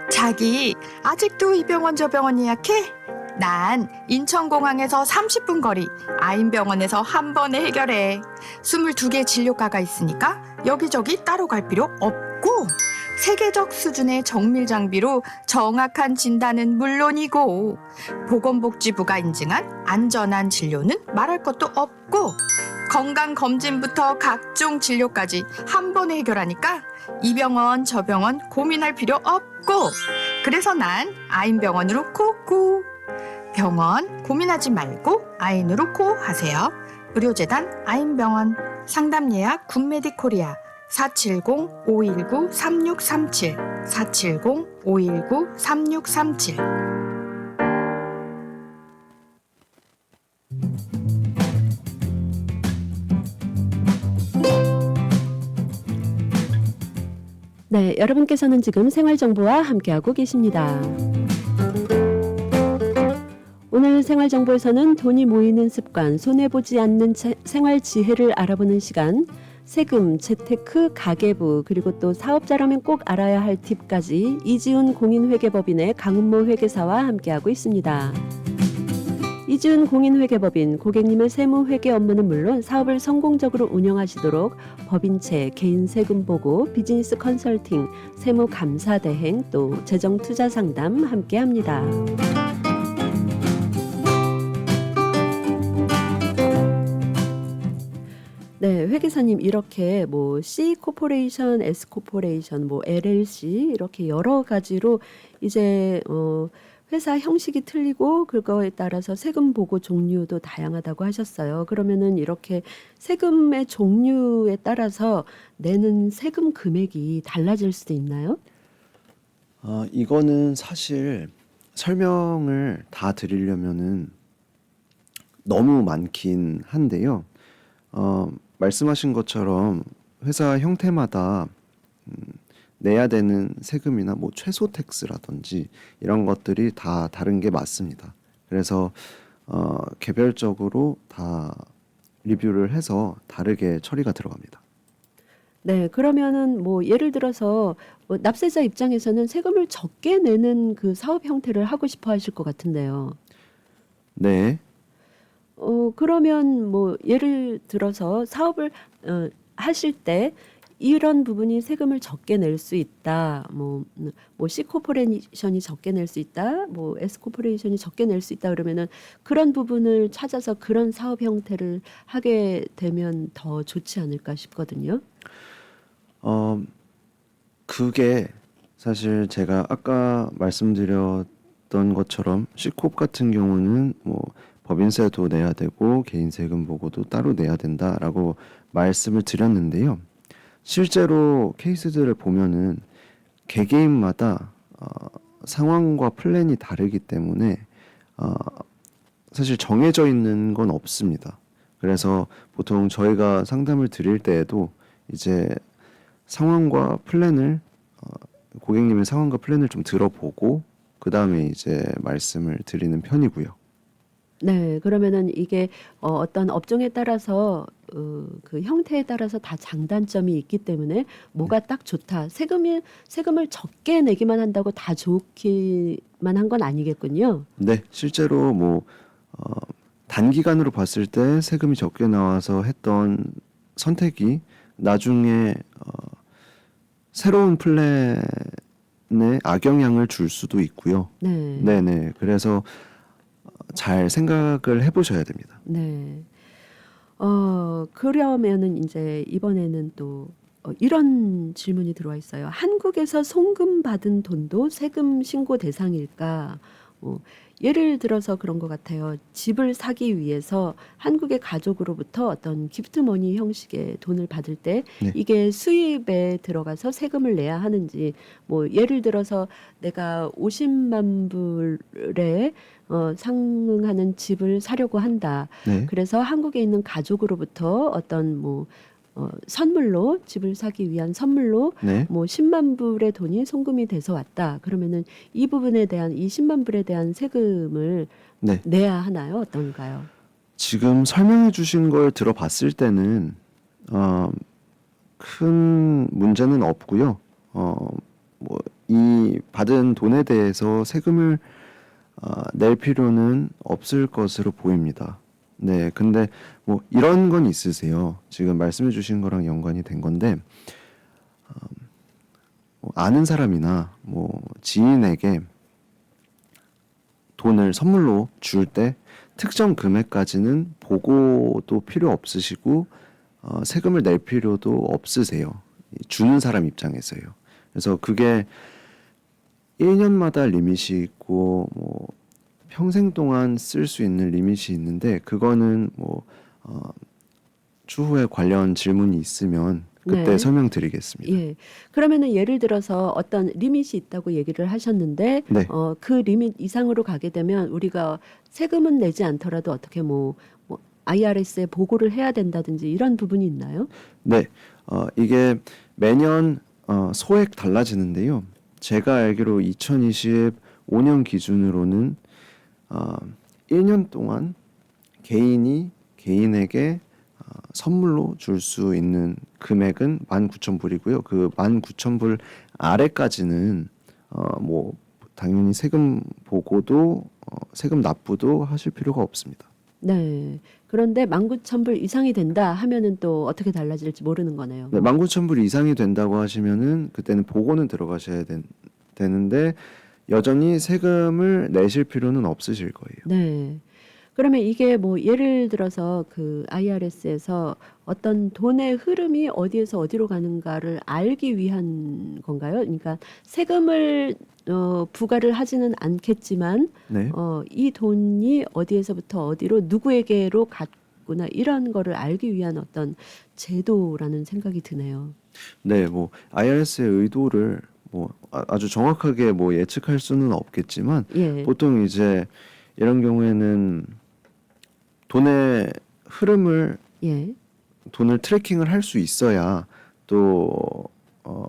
자기, 아직도 이 병원 저 병원 예약해? 난 인천공항에서 30분 거리 아인병원에서 한 번에 해결해. 22개 진료과가 있으니까 여기저기 따로 갈 필요 없고, 세계적 수준의 정밀 장비로 정확한 진단은 물론이고, 보건복지부가 인증한 안전한 진료는 말할 것도 없고, 건강검진부터 각종 진료까지 한 번에 해결하니까 이 병원 저 병원 고민할 필요 없고, 그래서 난 아인병원으로 코코. 병원 고민하지 말고 아인으로 코 하세요. 의료재단 아인병원. 상담 예약 굿메디코리아 470-519-3637, 470-519-3637. 네, 여러분께서는 지금 생활정보와 함께하고 계십니다. 오늘 생활정보에서는 돈이 모이는 습관, 손해보지 않는 생활 지혜를 알아보는 시간, 세금, 재테크, 가계부, 그리고 또 사업자라면 꼭 알아야 할 팁까지 이지훈 공인회계법인의 강은모 회계사와 함께하고 있습니다. 이지훈 공인회계법인, 고객님의 세무회계 업무는 물론 사업을 성공적으로 운영하시도록 법인채, 개인 세금 보고, 비즈니스 컨설팅, 세무 감사 대행, 또 재정 투자 상담 함께합니다. 네, 회계사님, 이렇게 뭐 C 코퍼레이션, S 코퍼레이션, 뭐 LLC 이렇게 여러 가지로 이제 회사 형식이 틀리고 그거에 따라서 세금 보고 종류도 다양하다고 하셨어요. 그러면은 이렇게 세금의 종류에 따라서 내는 세금 금액이 달라질 수도 있나요? 이거는 사실 설명을 다 드리려면은 너무 많긴 한데요. 말씀하신 것처럼 회사 형태마다 내야 되는 세금이나 뭐 최소 텍스라든지 이런 것들이 다 다른 게 맞습니다. 그래서 개별적으로 다 리뷰를 해서 다르게 처리가 들어갑니다. 네, 그러면은 뭐 예를 들어서 뭐 납세자 입장에서는 세금을 적게 내는 그 사업 형태를 하고 싶어 하실 것 같은데요. 네. 그러면 뭐 예를 들어서 사업을 하실 때 이런 부분이 세금을 적게 낼 수 있다. 뭐 C 코퍼레이션이 적게 낼 수 있다. 뭐 S 코퍼레이션이 적게 낼 수 있다 그러면은 그런 부분을 찾아서 그런 사업 형태를 하게 되면 더 좋지 않을까 싶거든요. 그게 사실 제가 아까 말씀드렸던 것처럼 C콥 같은 경우는 뭐 법인세도 내야 되고 개인 세금 보고도 따로 내야 된다라고 말씀을 드렸는데요. 실제로 케이스들을 보면은 개개인마다 상황과 플랜이 다르기 때문에 사실 정해져 있는 건 없습니다. 그래서 보통 저희가 상담을 드릴 때에도 이제 상황과 플랜을 고객님의 상황과 플랜을 좀 들어보고 그 다음에 이제 말씀을 드리는 편이고요. 네, 그러면은 이게 어떤 업종에 따라서 그 형태에 따라서 다 장단점이 있기 때문에 뭐가 딱 좋다. 세금을 적게 내기만 한다고 다 좋기만 한 건 아니겠군요. 네, 실제로 뭐 단기간으로 봤을 때 세금이 적게 나와서 했던 선택이 나중에 새로운 플랜에 악영향을 줄 수도 있고요. 네. 네네. 그래서 잘 생각을 해보셔야 됩니다. 네. 그러면은 이제 이번에는 또 이런 질문이 들어와 있어요. 한국에서 송금 받은 돈도 세금 신고 대상일까? 예를 들어서 그런 것 같아요. 집을 사기 위해서 한국의 가족으로부터 어떤 기프트머니 형식의 돈을 받을 때 네. 이게 수입에 들어가서 세금을 내야 하는지, 뭐 예를 들어서 내가 50만 불에 상응하는 집을 사려고 한다. 네. 그래서 한국에 있는 가족으로부터 어떤 뭐 선물로 집을 사기 위한 선물로 네. 뭐 10만 불의 돈이 송금이 돼서 왔다. 그러면은 이 부분에 대한 이 10만 불에 대한 세금을 네. 내야 하나요? 어떤가요? 지금 설명해 주신 걸 들어봤을 때는 큰 문제는 없고요. 뭐 이 받은 돈에 대해서 세금을 낼 필요는 없을 것으로 보입니다. 네, 근데 뭐 이런 건 있으세요. 지금 말씀해 주신 거랑 연관이 된 건데 뭐 아는 사람이나 뭐 지인에게 돈을 선물로 줄 때 특정 금액까지는 보고도 필요 없으시고 세금을 낼 필요도 없으세요. 주는 사람 입장에서요. 그래서 그게 1년마다 리밋이 있고 뭐 평생 동안 쓸 수 있는 리밋이 있는데 그거는 뭐 추후에 관련 질문이 있으면 그때 네. 설명드리겠습니다. 예. 그러면은 예를 들어서 어떤 리밋이 있다고 얘기를 하셨는데 네. 그 리밋 이상으로 가게 되면 우리가 세금은 내지 않더라도 어떻게 뭐 IRS에 보고를 해야 된다든지 이런 부분이 있나요? 네, 이게 매년 소액 달라지는데요. 제가 알기로 2025년 기준으로는 1년 동안 개인이 개인에게 선물로 줄 수 있는 금액은 19,000불이고요. 그 19,000불 아래까지는 뭐 당연히 세금 보고도 세금 납부도 하실 필요가 없습니다. 네. 그런데 19,000불 이상이 된다 하면은 또 어떻게 달라질지 모르는 거네요. 네, 19,000불 이상이 된다고 하시면은 그때는 보고는 들어가셔야 되는데 여전히 세금을 내실 필요는 없으실 거예요. 네. 그러면 이게 뭐 예를 들어서 그 IRS에서 어떤 돈의 흐름이 어디에서 어디로 가는가를 알기 위한 건가요? 그러니까 세금을 부과를 하지는 않겠지만 네. 이 돈이 어디에서부터 어디로 누구에게로 갔구나 이런 거를 알기 위한 어떤 제도라는 생각이 드네요. 네, 뭐 IRS의 의도를 뭐 아주 정확하게 뭐 예측할 수는 없겠지만 예. 보통 이제 이런 경우에는 돈의 흐름을 예. 돈을 트래킹을 할 수 있어야 또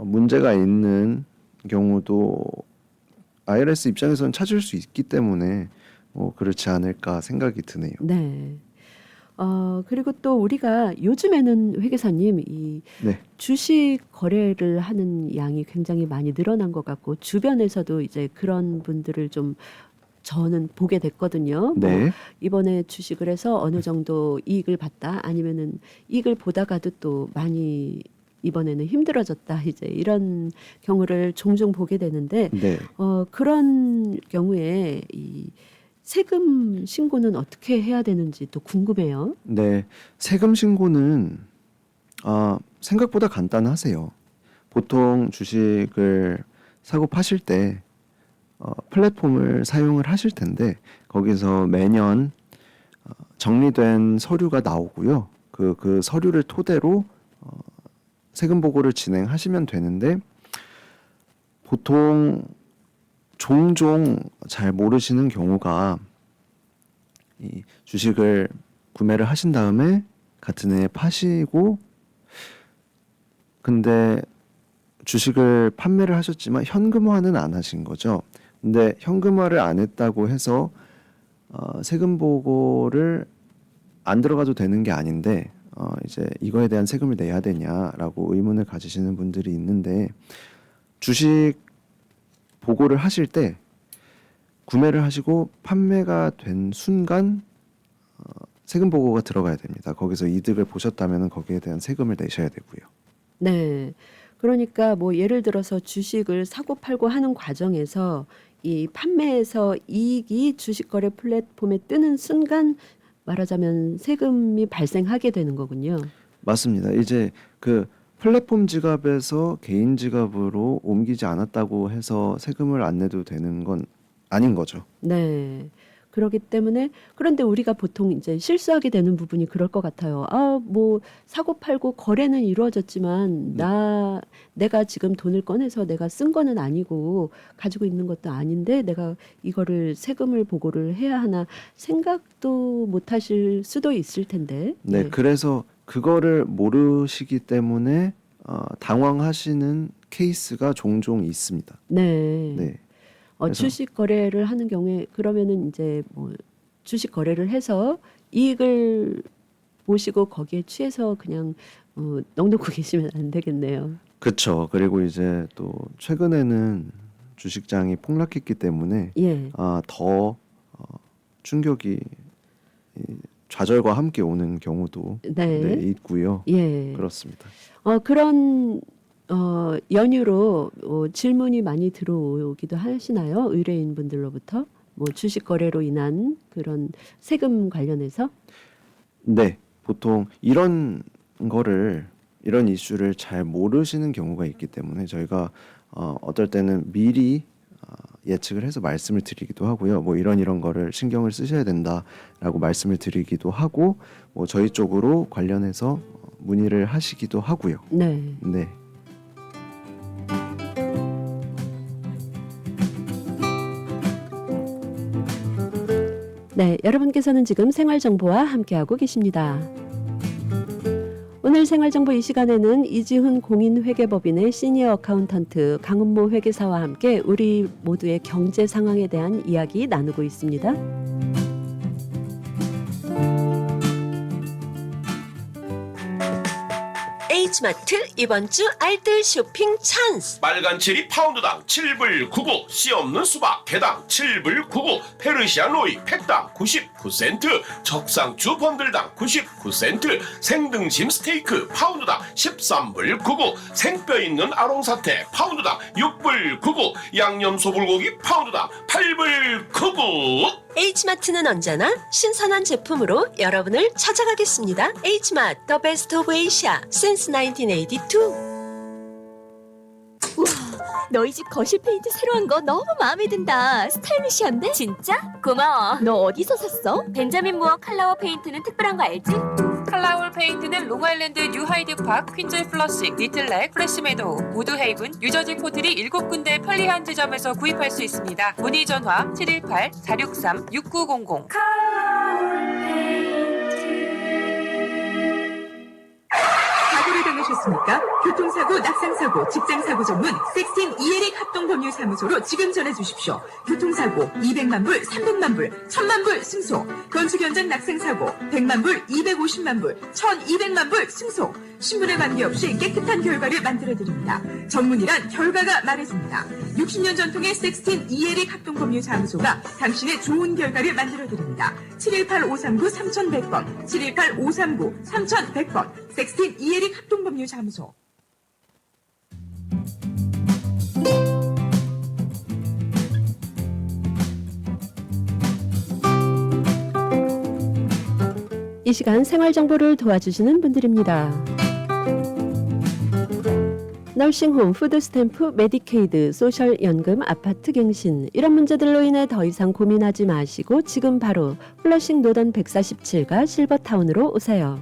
문제가 있는 경우도 IRS 입장에서는 찾을 수 있기 때문에 뭐 그렇지 않을까 생각이 드네요. 네. 그리고 또 우리가 요즘에는 회계사님 이 네. 주식 거래를 하는 양이 굉장히 많이 늘어난 것 같고 주변에서도 이제 그런 분들을 좀 저는 보게 됐거든요. 뭐 네. 이번에 주식을 해서 어느 정도 이익을 봤다 아니면은 이익을 보다가도 또 많이 이번에는 힘들어졌다 이제 이런 경우를 종종 보게 되는데 네. 그런 경우에 이 세금 신고는 어떻게 해야 되는지 또 궁금해요. 네, 세금 신고는 생각보다 간단하세요. 보통 주식을 사고 파실 때 플랫폼을 사용을 하실 텐데 거기서 매년 정리된 서류가 나오고요. 그 서류를 토대로 세금 보고를 진행하시면 되는데 보통 종종 잘 모르시는 경우가 이 주식을 구매를 하신 다음에 같은 해에 파시고 근데 주식을 판매를 하셨지만 현금화는 안 하신 거죠. 근데 현금화를 안 했다고 해서 세금 보고를 안 들어가도 되는 게 아닌데 이제 이거에 대한 세금을 내야 되냐라고 의문을 가지시는 분들이 있는데 주식 보고를 하실 때 구매를 하시고 판매가 된 순간 세금 보고가 들어가야 됩니다. 거기서 이득을 보셨다면 거기에 대한 세금을 내셔야 되고요. 네. 그러니까 뭐 예를 들어서 주식을 사고 팔고 하는 과정에서 이 판매에서 이익이 주식거래 플랫폼에 뜨는 순간 말하자면 세금이 발생하게 되는 거군요. 맞습니다. 이제 그 플랫폼 지갑에서 개인 지갑으로 옮기지 않았다고 해서 세금을 안 내도 되는 건 아닌 거죠. 네. 그렇기 때문에 그런데 우리가 보통 이제 실수하게 되는 부분이 그럴 것 같아요. 뭐 사고 팔고 거래는 이루어졌지만 내가 지금 돈을 꺼내서 내가 쓴 거는 아니고 가지고 있는 것도 아닌데 내가 이거를 세금을 보고를 해야 하나 생각도 못 하실 수도 있을 텐데. 네, 그래서 그거를 모르시기 때문에 당황하시는 케이스가 종종 있습니다. 네. 네. 주식 거래를 하는 경우에 그러면은 이제 뭐 주식 거래를 해서 이익을 보시고 거기에 취해서 그냥 넋놓고 계시면 안 되겠네요. 그렇죠. 그리고 이제 또 최근에는 주식장이 폭락했기 때문에 예. 더 충격이 좌절과 함께 오는 경우도 네. 있고요. 예. 그렇습니다. 그런 연유로 질문이 많이 들어오기도 하시나요? 의뢰인 분들로부터 뭐 주식 거래로 인한 그런 세금 관련해서? 네, 보통 이런 이슈를 잘 모르시는 경우가 있기 때문에 저희가 어떨 때는 미리 예측을 해서 말씀을 드리기도 하고요. 뭐 이런 거를 신경을 쓰셔야 된다라고 말씀을 드리기도 하고 뭐 저희 쪽으로 관련해서 문의를 하시기도 하고요. 네. 네. 네, 여러분께서는 지금 생활정보와 함께하고 계십니다. 오늘 생활정보 이 시간에는 이지훈 공인회계법인의 시니어 어카운턴트 강은모 회계사와 함께 우리 모두의 경제 상황에 대한 이야기 나누고 있습니다. H마트 이번 주 알뜰 쇼핑 찬스. 빨간 체리 파운드당 7불 99, 씨 없는 수박 개당 7불 99, 페르시안 오이 팩당 99센트, 적상추 번들당 99센트, 생등심 스테이크 파운드당 13불 99, 생뼈 있는 아롱사태 파운드당 6불 99, 양념 소불고기 파운드당 8불 99. H마트는 언제나 신선한 제품으로 여러분을 찾아가겠습니다. H마트 The Best of Asia since 1982. 너희 집 거실 페인트 새로 한 거 너무 마음에 든다. 스타일리시한데? 진짜? 고마워. 너 어디서 샀어? 벤자민 무어 칼라워 페인트는 특별한 거 알지? 칼라울 페인트는 롱아일랜드 뉴하이드파크, 퀸즈 플러싱, 리틀렉, 프레시메도우, 우드헤이븐, 유저지 포트리 7군데 편리한 지점에서 구입할 수 있습니다. 문의 전화 718-463-6900. 사고를 당하셨습니까? 교통사고, 낙상사고, 직장사고 전문 섹스틴 이에릭 합동법률사무소로 지금 전해주십시오. 교통사고 200만 불, 300만 불, 1000만 불 승소. 건축 현장 낙상사고 100만 불, 250만 불, 1200만 불 승소. 신분에 관계없이 깨끗한 결과를 만들어드립니다. 전문이란 결과가 말해줍니다. 60년 전통의 섹스틴 이에릭 합동법률사무소가 당신의 좋은 결과를 만들어드립니다. 718-539-3100번, 718-539-3100번, 섹스틴 이에릭 합동법률사무소. 이 시간 생활 정보를 도와주시는 분들입니다. 너싱홈, 푸드스탬프, 메디케이드, 소셜연금, 아파트 갱신 이런 문제들로 인해 더 이상 고민하지 마시고 지금 바로 플러싱 노던 147가 실버타운으로 오세요.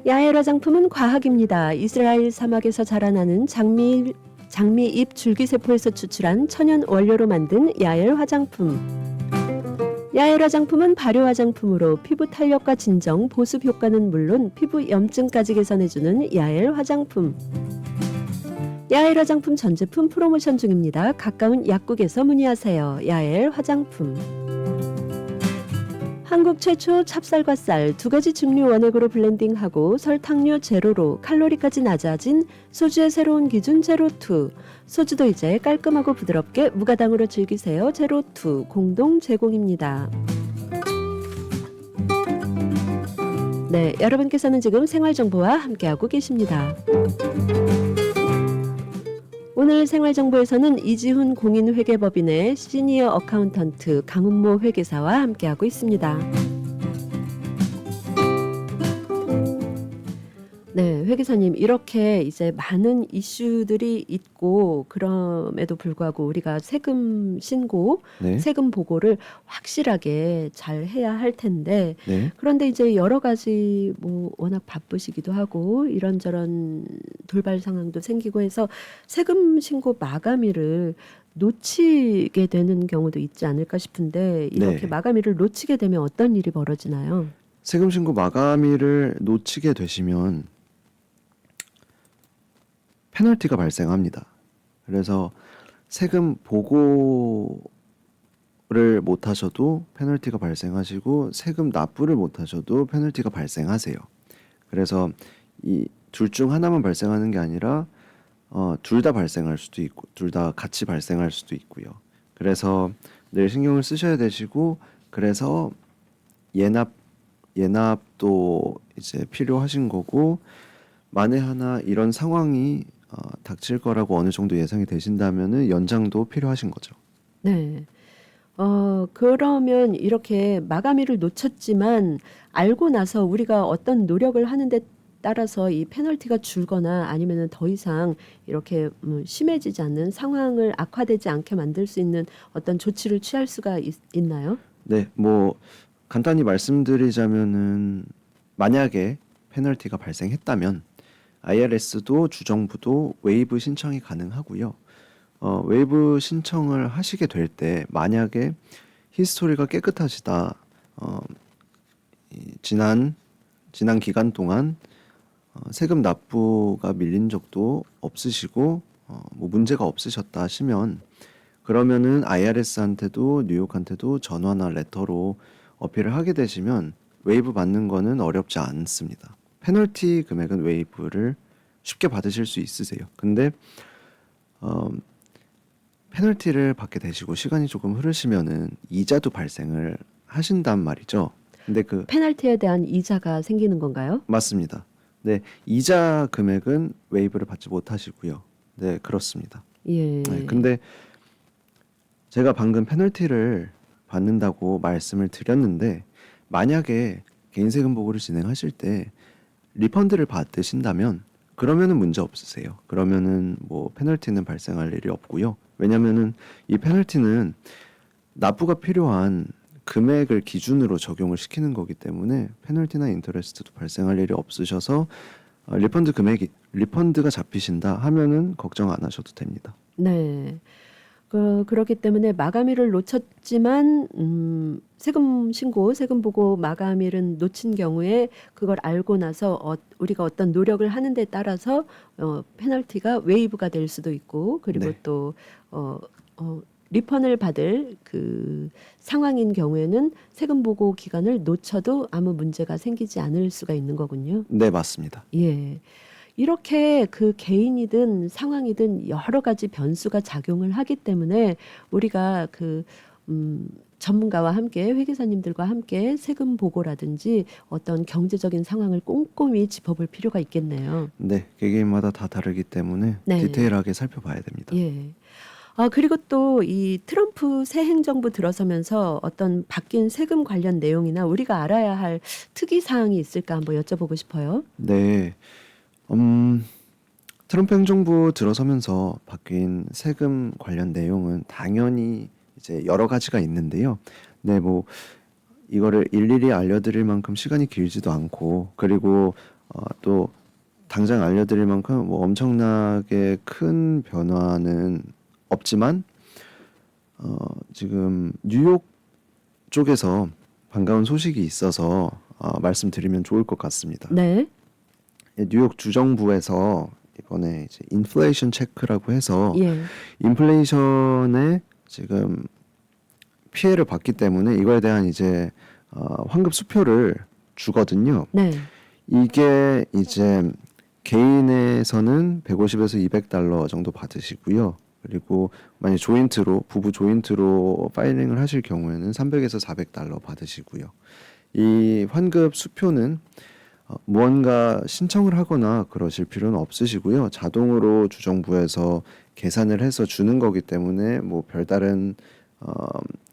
야엘 화장품은 과학입니다. 이스라엘 사막에서 자라나는 장미잎 줄기세포에서 추출한 천연 원료로 만든 야엘 화장품. 야엘 화장품은 발효 화장품으로 피부 탄력과 진정, 보습 효과는 물론 피부 염증까지 개선해주는 야엘 화장품. 야엘 화장품 전 제품 프로모션 중입니다. 가까운 약국에서 문의하세요. 야엘 화장품. 한국 최초 찹쌀과 쌀 두 가지 증류 원액으로 블렌딩하고 설탕류 제로로 칼로리까지 낮아진 소주의 새로운 기준 제로2. 소주도 이제 깔끔하고 부드럽게 무가당으로 즐기세요. 제로2 공동 제공입니다. 네, 여러분께서는 지금 생활정보와 함께하고 계십니다. 오늘 생활정보에서는 이지훈 공인회계법인의 시니어 어카운턴트 강은모 회계사와 함께하고 있습니다. 네, 회계사님 이렇게 이제 많은 이슈들이 있고 그럼에도 불구하고 우리가 세금 신고, 네. 세금 보고를 확실하게 잘 해야 할 텐데 네. 그런데 이제 여러 가지 뭐 워낙 바쁘시기도 하고 이런저런 돌발 상황도 생기고 해서 세금 신고 마감일을 놓치게 되는 경우도 있지 않을까 싶은데 이렇게 네. 마감일을 놓치게 되면 어떤 일이 벌어지나요? 세금 신고 마감일을 놓치게 되시면 페널티가 발생합니다. 그래서 세금 보고를 못 하셔도 페널티가 발생하시고 세금 납부를 못 하셔도 페널티가 발생하세요. 그래서 이 둘 중 하나만 발생하는 게 아니라 둘 다 발생할 수도 있고 둘 다 같이 발생할 수도 있고요. 그래서 늘 신경을 쓰셔야 되시고 그래서 예납도 이제 필요하신 거고 만에 하나 이런 상황이 닥칠 거라고 어느 정도 예상이 되신다면은 연장도 필요하신 거죠. 네. 그러면 이렇게 마감일을 놓쳤지만 알고 나서 우리가 어떤 노력을 하는데 따라서 이 페널티가 줄거나 아니면은 더 이상 이렇게 심해지지 않는 상황을 악화되지 않게 만들 수 있는 어떤 조치를 취할 수가 있나요? 네, 뭐 간단히 말씀드리자면은 만약에 페널티가 발생했다면 IRS도 주정부도 웨이브 신청이 가능하고요. 웨이브 신청을 하시게 될 때 만약에 히스토리가 깨끗하시다, 지난 기간 동안 세금 납부가 밀린 적도 없으시고 뭐 문제가 없으셨다 하시면 그러면은 IRS한테도 뉴욕한테도 전화나 레터로 어필을 하게 되시면 웨이브 받는 거는 어렵지 않습니다. 페널티 금액은 웨이브를 쉽게 받으실 수 있으세요. 근데 페널티를 받게 되시고 시간이 조금 흐르시면은 이자도 발생을 하신단 말이죠. 근데 그 페널티에 대한 이자가 생기는 건가요? 맞습니다. 네, 이자 금액은 웨이브를 받지 못하시고요. 네, 그렇습니다. 예. 네, 근데 제가 방금 페널티를 받는다고 말씀을 드렸는데 만약에 개인세금 보고를 진행하실 때 리펀드를 받으신다면 그러면은 문제 없으세요. 그러면은 뭐 페널티는 발생할 일이 없고요. 왜냐면은 이 페널티는 납부가 필요한 금액을 기준으로 적용을 시키는 거기 때문에 페널티나 인터레스트도 발생할 일이 없으셔서 리펀드가 잡히신다 하면은 걱정 안 하셔도 됩니다. 네. 그렇기 때문에 마감일을 놓쳤지만 세금 신고, 세금 보고 마감일은 놓친 경우에 그걸 알고 나서 우리가 어떤 노력을 하는 데 따라서 페널티가 웨이브가 될 수도 있고 그리고 네. 또 리펀을 받을 그 상황인 경우에는 세금 보고 기간을 놓쳐도 아무 문제가 생기지 않을 수가 있는 거군요. 네, 맞습니다. 예. 이렇게 그 개인이든 상황이든 여러 가지 변수가 작용을 하기 때문에 우리가 그 전문가와 함께 회계사님들과 함께 세금 보고라든지 어떤 경제적인 상황을 꼼꼼히 짚어볼 필요가 있겠네요. 네, 개개인마다 다 다르기 때문에 네. 디테일하게 살펴봐야 됩니다. 예. 그리고 또 이 트럼프 새 행정부 들어서면서 어떤 바뀐 세금 관련 내용이나 우리가 알아야 할 특이 사항이 있을까 한번 여쭤보고 싶어요. 네. 트럼프 행정부 들어서면서 바뀐 세금 관련 내용은 당연히 이제 여러 가지가 있는데요. 네, 뭐 이거를 일일이 알려드릴 만큼 시간이 길지도 않고, 그리고 또 당장 알려드릴 만큼 뭐 엄청나게 큰 변화는 없지만 지금 뉴욕 쪽에서 반가운 소식이 있어서 말씀드리면 좋을 것 같습니다. 네. 뉴욕 주정부에서 이번에 이제 인플레이션 체크라고 해서 예. 인플레이션에 지금 피해를 봤기 때문에 이거에 대한 이제 환급 수표를 주거든요. 네. 이게 이제 개인에서는 150에서 200달러 정도 받으시고요. 그리고 만약 조인트로 부부 조인트로 파일링을 하실 경우에는 300에서 400달러 받으시고요. 이 환급 수표는 무언가 신청을 하거나 그러실 필요는 없으시고요. 자동으로 주정부에서 계산을 해서 주는 거기 때문에 뭐 별다른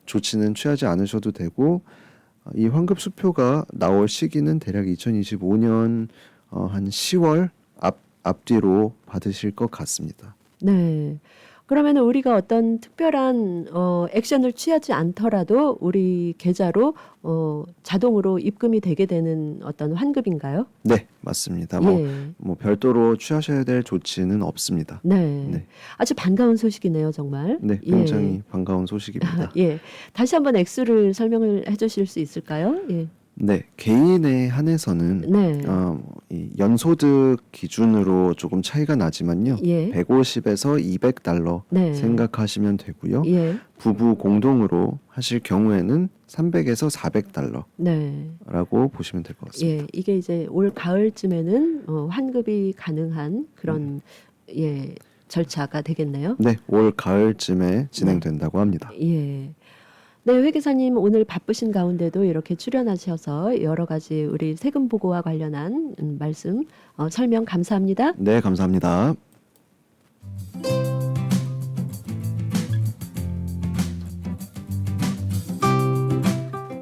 조치는 취하지 않으셔도 되고, 이 환급 수표가 나올 시기는 대략 2025년 한 10월 앞뒤로 받으실 것 같습니다. 네. 그러면 우리가 어떤 특별한 액션을 취하지 않더라도 우리 계좌로 자동으로 입금이 되게 되는 어떤 환급인가요? 네, 맞습니다. 예. 뭐 별도로 취하셔야 될 조치는 없습니다. 네. 네. 아주 반가운 소식이네요, 정말. 네, 굉장히 반가운 소식입니다. 예. 다시 한번 액수를 설명을 해 주실 수 있을까요? 예. 네, 개인에 한해서는 네. 이 연소득 기준으로 조금 차이가 나지만요. 예. 150에서 200달러 네. 생각하시면 되고요. 예. 부부 공동으로 하실 경우에는 300에서 400달러라고 네. 보시면 될 것 같습니다. 예. 이게 이제 올 가을쯤에는 환급이 가능한 그런 예, 절차가 되겠네요. 네, 올 가을쯤에 진행된다고 합니다. 예. 네, 회계사님 오늘 바쁘신 가운데도 이렇게 출연하셔서 여러 가지 우리 세금 보고와 관련한 말씀 설명 감사합니다. 네, 감사합니다.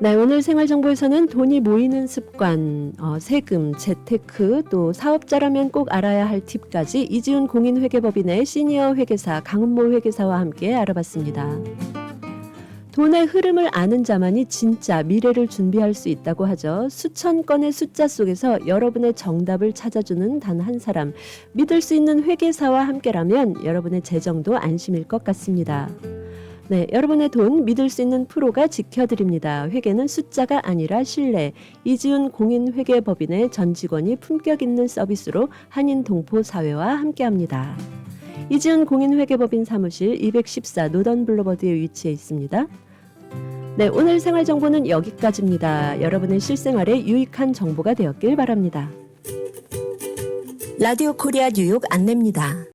네, 오늘 생활정보에서는 돈이 모이는 습관, 세금, 재테크, 또 사업자라면 꼭 알아야 할 팁까지 이지훈 공인회계법인의 시니어 회계사 강은모 회계사와 함께 알아봤습니다. 돈의 흐름을 아는 자만이 진짜 미래를 준비할 수 있다고 하죠. 수천 건의 숫자 속에서 여러분의 정답을 찾아주는 단 한 사람, 믿을 수 있는 회계사와 함께라면 여러분의 재정도 안심일 것 같습니다. 네, 여러분의 돈 믿을 수 있는 프로가 지켜드립니다. 회계는 숫자가 아니라 신뢰. 이지훈 공인회계법인의 전 직원이 품격 있는 서비스로 한인동포사회와 함께합니다. 이지훈 공인회계법인 사무실 214 노던 블루버드에 위치해 있습니다. 네, 오늘 생활정보는 여기까지입니다. 여러분의 실생활에 유익한 정보가 되었길 바랍니다. 라디오 코리아 뉴욕 안내입니다.